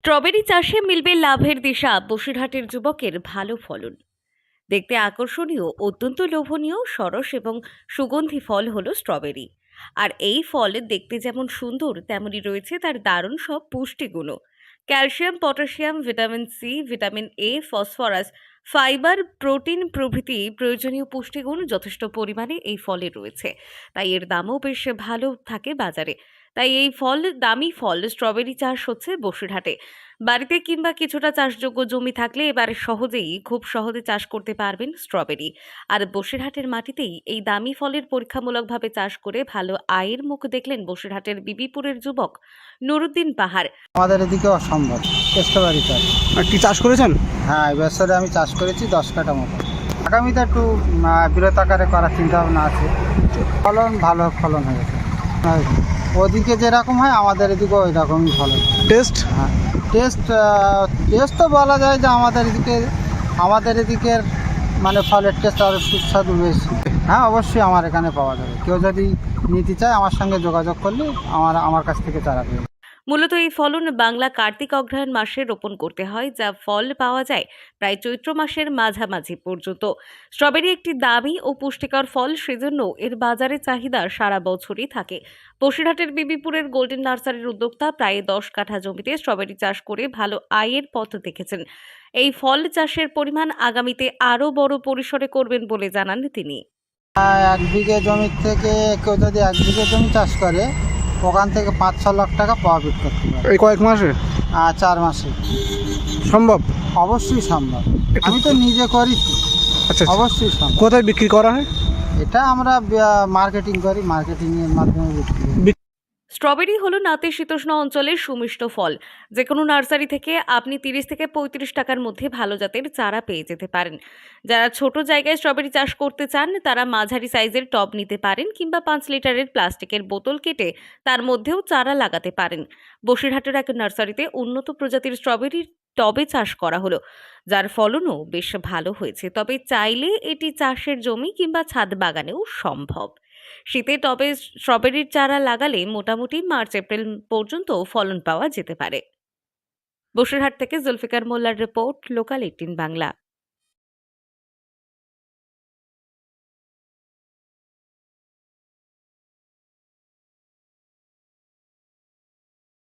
Strawberry চাষে মিলবে লাভের দিশা। বসিরহাটের যুবকের ভালো ফলন। দেখতে আকর্ষণীয়, অত্যন্ত লোভনীয়, সরস এবং সুগন্ধি ফল হলো স্ট্রবেরি। আর এই ফল দেখতে যেমন সুন্দর, তেমনি রয়েছে তার দারুণ সব পুষ্টিগুণও। Calcium, potassium, vitamin C, vitamin A, phosphorus, fibre, protein প্রভৃতি প্রয়োজনীয় পুষ্টিগুণ যথেষ্ট পরিমাণে এই ফলে রয়েছে। তাই এর দামও বেশ ভালো থাকে বাজারে। তাই এই দামি ফল স্ট্রবেরি চাষ হচ্ছে বসিরহাটে। বাড়িতে কিংবা কিছুটা চাষযোগ্য জমি থাকলে এবার খুব সহজে চাষ করতে পারবেন স্ট্রবেরি। আর বসিরহাটের মাটিতেই এই দামি ফলের পরীক্ষামূলকভাবে চাষ করে ভালো আয়ের মুখ দেখলেন বসিরহাটের বিবিপুরের যুবক নুরুদ্দিন পাহাড়। আমাদের এদিকে অসম্ভব স্ট্রবেরি চাষ। আর কি চাষ করেছেন? হ্যাঁ, এই বছরে আমি চাষ করেছি 10 কাঠা মতো। আগামীতে একটু বৃহৎ আকারে করার চিন্তা ভাবনা আছে। ভালো ফলন হয়েছে। আর ওদিকে যেরকম হয় আমাদের এদিকেও ওই রকমই ফলন। টেস্ট? হ্যাঁ, টেস্ট তো বলা যায় যে আমাদের এদিকের মানে ফলের টেস্ট আরও সুস্বাদু বেশি। হ্যাঁ, অবশ্যই আমার এখানে পাওয়া যাবে। কেউ যদি নিতে চায় আমার সঙ্গে যোগাযোগ করলে আমার কাছ থেকে চারা পেয়ে। মূলত এই ফলন বাংলা কার্তিক অগ্রহায়ণ মাসে রোপণ করতে হয়, যা ফল পাওয়া যায় প্রায় চৈত্র মাসের মাঝামাঝি পর্যন্ত। স্ট্রবেরি একটি দামি ও পুষ্টিকর ফল, সেজন্য এর বাজারে চাহিদা সারা বছরই থাকে। বসিরহাটের বিবিপুরের গোল্ডেন নার্সারির উদ্যোক্তা প্রায় 10 কাঠা জমিতে স্ট্রবেরি চাষ করে ভালো আয়ের পথ দেখেছেন। এই ফল চাষের পরিমাণ আগামীতে আরও বড় পরিসরে করবেন বলে জানান তিনি। 1 বিঘে জমির থেকে কেউ যদি 1 বিঘে জমি চাষ করে ওখান থেকে 5-6 লাখ টাকা প্রফিট করতে পারে এই কয়েক মাসে? 4 মাসে সম্ভব? অবশ্যই সম্ভব। আমি তো নিজে করি। আচ্ছা, অবশ্যই সম্ভব। কোথায় বিক্রি করা হয়? এটা আমরা মার্কেটিং করি, মার্কেটিংয়ের মাধ্যমে বিক্রি করি। স্ট্রবেরি হলো নাতিশীতোষ্ণ অঞ্চলের সুমিষ্ট ফল। যে কোনো নার্সারি থেকে আপনি 30 থেকে 35 টাকার মধ্যে ভালো জাতের চারা পেয়ে যেতে পারেন। যারা ছোট জায়গায় স্ট্রবেরি চাষ করতে চান তারা মাঝারি সাইজের টব নিতে পারেন কিংবা 5 লিটারের প্লাস্টিকের বোতল কেটে তার মধ্যেও চারা লাগাতে পারেন। বসিরহাটের এক নার্সারিতে উন্নত প্রজাতির স্ট্রবেরির টবে চাষ করা হলো, যার ফলনও বেশ ভালো হয়েছে। তবে চাইলে এটি চাষের জমি কিংবা ছাদ বাগানেও সম্ভব। শীতে টবে স্ট্রবেরির চারা লাগালে মোটামুটি মার্চ-এপ্রিল পর্যন্ত ফলন পাওয়া যেতে পারে। বসিরহাট থেকে জুলফিকার মোল্লার রিপোর্ট, লোকাল 18 বাংলা।